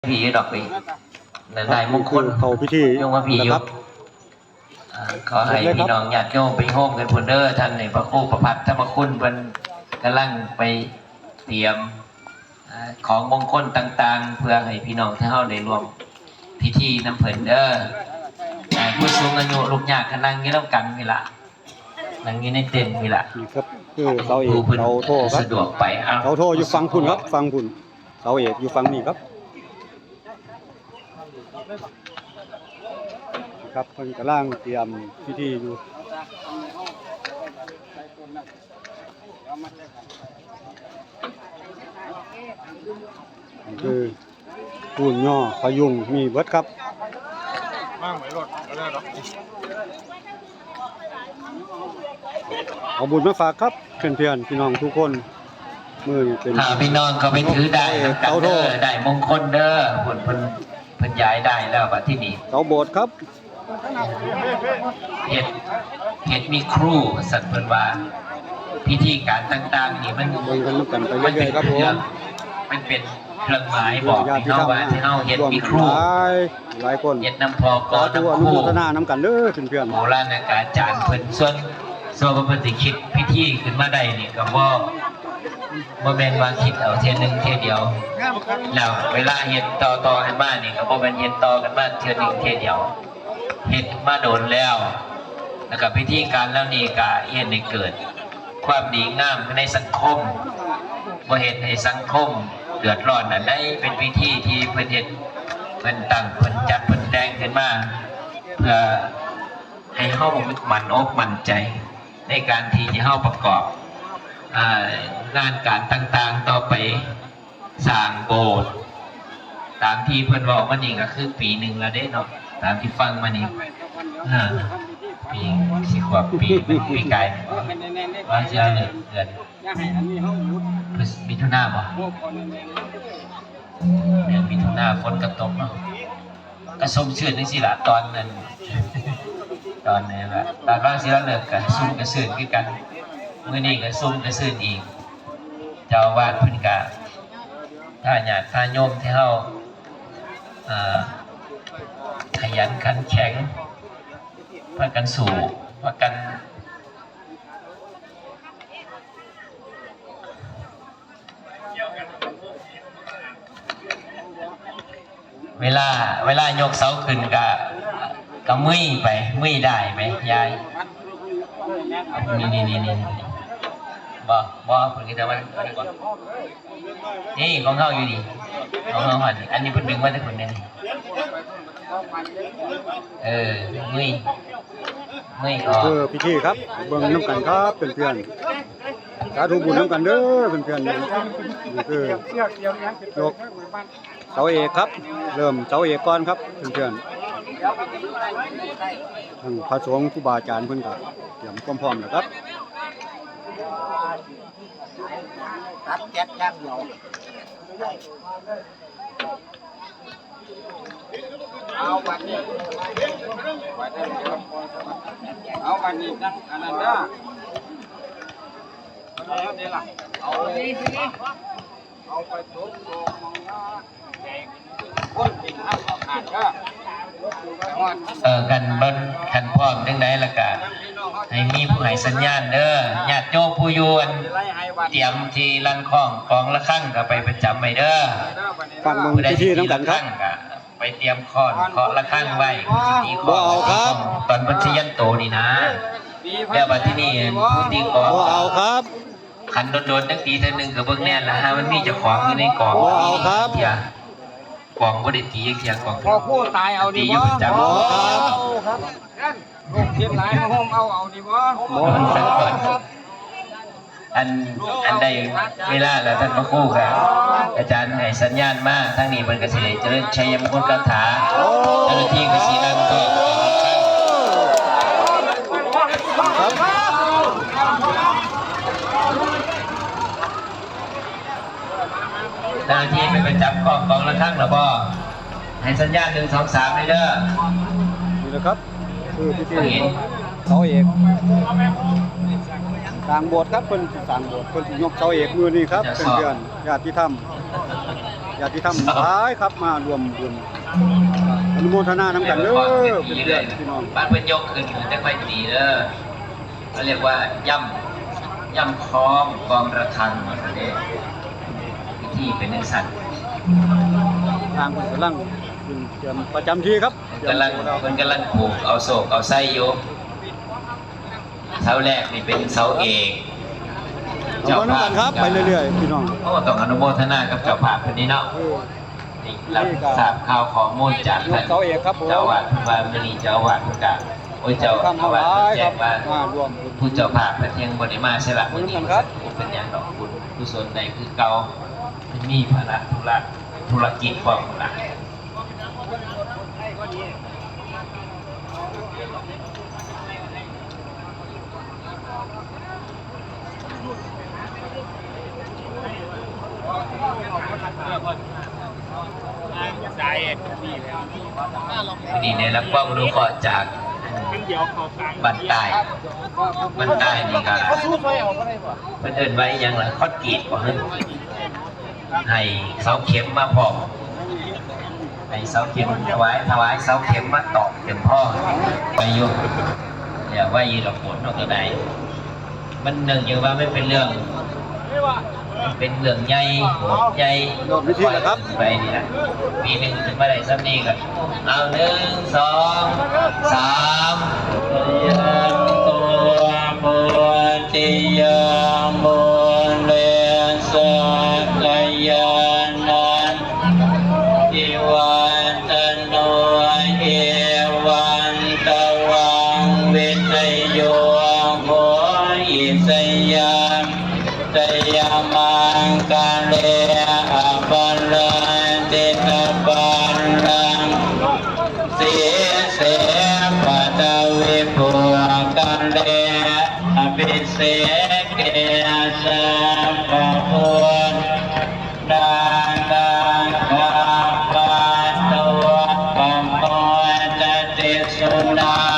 ผีดอกอีนายมงคลเขาพิธียงว่าผียกขอให้พี่น้องญาติโยมไปโฮมกันพุ่นเด้อท่านในพระครูประภัตธรรมคุณเพิ่นกำลังไปเตรียมของมงคลต่างๆเพื่อให้พี่น้องที่เฮาได้ร่วมพิธีน้ำเพิ่นเด้อผู้สูงอายุลูกยากก็นั่งอยู่นำกันนี่ล่ะนั่งอยู่ในเต็นท์นี่ล่ะครับคือเสาเอกเสาโทครับสะดวกไปเสาโทอยู่ฝั่งพุ่นครับฝั่งพุ่นเสาเอกอยู่ฝั่งนี้ครับครับเพิ่นกำลังเตรียมพิธีอยู่คือปูนย่อพยุงมีเบิดครับมากไหมรถก็ได้หรอเอาบุญมาฝากครับเพื่อนๆพี่น้องทุกคนมือเป็นพี่น้องก็ไปถือได้เสาโทได้มงคลเด้อเพิ่นย้ายได้แล้วบัดที่นี่เสาโบสถ์ครับเฮ็ดมีครูสัตว์เพิ่นว่าพิธีการต่างๆนี่มันกันไปเรื่อยๆครับผมมันเป็นเครื่องหมายบอกพี่น้องว่าที่เฮาเฮ็ดมีครูหลายคนเฮ็ดนำพอกอน้ำครูพัฒนาน้ำกันเด้อเพื่อนๆโบราณอาจารย์เพิ่นส่วนเพิ่นสิคิดพิธีขึ้นมาได้นี่ก็บ่แม่นว่าคิดเอาเทื่อนึงเทื่อเดียวแล้วเวลาเฮ็ดต่อกันมานี่ก็บ่แม่นเฮ็ดต่อกันมาเทื่อนึงเทื่อเดียวเฮ็ดมาโดนแล้วก็พิธีการแล้วนี่ก็เฮ็ดให้เกิดความดีงามในสังคมบ่เฮ็ดให้สังคมเดือดร้อนอันใดเป็นพิธีที่เพิ่นเฮ็ดเพิ่นตั้งเพิ่นจัดเพิ่นแต่งขึ้นมาเพื่อให้เฮามั่นอกมั่นใจในการที่จะเฮาประกอบงานการต่างๆต่อไปสร้างโบสถ์ตามที่เพิ่นบอกมานี่ก็คือปีหนึ่งแล้วเด้เนาะตามที่ฟังมานี่ปีปีไกลว่าจะเดือนมิถุนาบ่เดือนมิถุนาฝนกระตกเนาะกระสมชื่นจังซี่ล่ะตอนนั้นตอนนี้แหละตอนว่าสิเราเลิกกันซุ่มกระซื่นคือกันมื้อนี้ก็ซุ่มกระซื่นอีกเจ้าวาดเพิ่นก็ถ้าญาติถ้าโยมที่เฮาขยันขันแข็งพากันสู่พากันเวลายกเสาขึ้นก็มึยไปมึยได้ไหมยายนี่บ่เพิ่นก็จะมาก่อนนี่ของเฮาอยู่นี่ของเฮาหั่นอันนี้เพิ่นดึงมาแต่คนนึงมึยออกพิธีครับเบิ่งน้ำกันครับเพื่อนๆสาธุบุญน้ำกันเด้อเพื่อนๆนี่คือยกเสาเอกครับเริ่มเสาเอกก่อนครับเพื่อนๆทั้งพระสงฆ์ครูบาอาจารย์เพิ่นก็เตรียมความพร้อมแล้วครับตัดแก๊สย่างเดียวเอาวันนี้เอาวันนี้นั่งอันนั้นเด้อเอาเนี่ยล่ะเอาไปทุบตัวมองว่าคนกินข้าวขาดก็กันบนขันพร้อมจังได๋ล่ะก็ให้มีผู้ให้สัญญาณเด้อญาติโยมผู้อยู่เตรียมที่ลั่นข้องกองละครั้งก็ไปประจำไว้เด้อฟังมึงพิธีนำกันครับไปเตรียมเคาะละครั้งไว้บ่เอาครับตอนเพิ่นสิยันโตนี่นะแล้วบัดที่นี่ผู้ที่ขอบ่เอาครับขันโดนๆจังตีเทื่อนึงก็เบิ่งแน่ล่ะฮะมันมีเจ้าของอยู่ในกองบ่เอาครับกองบ่ได้ตีจักเที่ยกองพอผู้ตายเอาดีบ่ครับลูกเทียนหลายมาโฮมเอาดีบ่อันใดเวลาแล้วท่านพระครูครับอาจารย์ให้สัญญาณมาทั้งนี้มันก็สิได้เจริญชัยมงคลคาถาเจ้าหน้าที่ก็สิลั่นก็เจ้าหน้าที่ไปประจำกองละครั้งหรือบ่ให้สัญญาณ1 2 3เลยเด้อนี่นะครับคือพิธีเสาเอกสร้างโบสถ์ครับเพิ่นสร้างโบสถ์เพิ่นยกเสาเอกมือนี่ครับเพื่อนๆญาติธรรม ญาติธรรมหลายครับมารวมบุญอนุโมทนาน้ำกันเด้อเพื่อนๆพี่น้อง บ้านเพิ่นยกขึ้นจังไว้ดีเด้อเขาเรียกว่าย่ำคล้องกองระฆังนั่นเองพิธีเป็นจังซั่น ทางคนกำลังเตรียมประจำที่ครับ เพิ่นกำลังผูกเอาโศกเอาไส้อยู่เสาแรกนี่เป็นเสาเอก เอาน้ำกันครับไปเรื่อยๆพี่น้อง โอ้ต้องอนุโมทนากับเจ้าภาพคนนี้เนาะนี่รับทราบข่าวข้อมูลจาก ย ท่าก น เสาเอกครับผม เจ้าอาวาสว่ามื้อนี้เจ้าอาวาสเพิ่นก็โอ้ยเจ้า ทำ อา ห วาส ลาย แจ้ ครั ง บ ว่า มารวมบุญ ผู้เจ้าภาพเพิ่นยังบ่ได้มาใช่ล่ะมื้อนี้ ขอบคุณครับ เป็นหยังดอกบุญกุศลใดคือเก่าเพิ่นมีภาระธุรกิจของหลัก สายนี่แล้ว นี่ได้รับความรู้ข้อจากบ้านใต้บ้านใต้นี่ก็เพิ่นเอิ้นไว้หยังล่ะคอดกรีดบ่ฮึให้เสาเข็มมาพร้อมให้เสาเข็มถวายเสาเข็มมาตอกเต็มพ่อไปอยู่อย่าว่ายีดอกผลเนาะก็ได้มันเนื่องจากว่าไม่เป็นเรื่องใหญ่โหดใหญ่ โดดวิธีแล้วครับ ไปนี่นะปีหนึ่งถึงมาได้ซ้ำนี่กันเอา1 2 3ยันตัวปุติยามุเลสกยานันทิวันตโนเอวันตวังวิทโยโหอิสยามสยามังกาเลอปัลลันติตาปัลลังสีเสปัตวิปุกาเลอภิเสเกสัพพะพุทธานาคาปะตัวปัมโมตติสุนา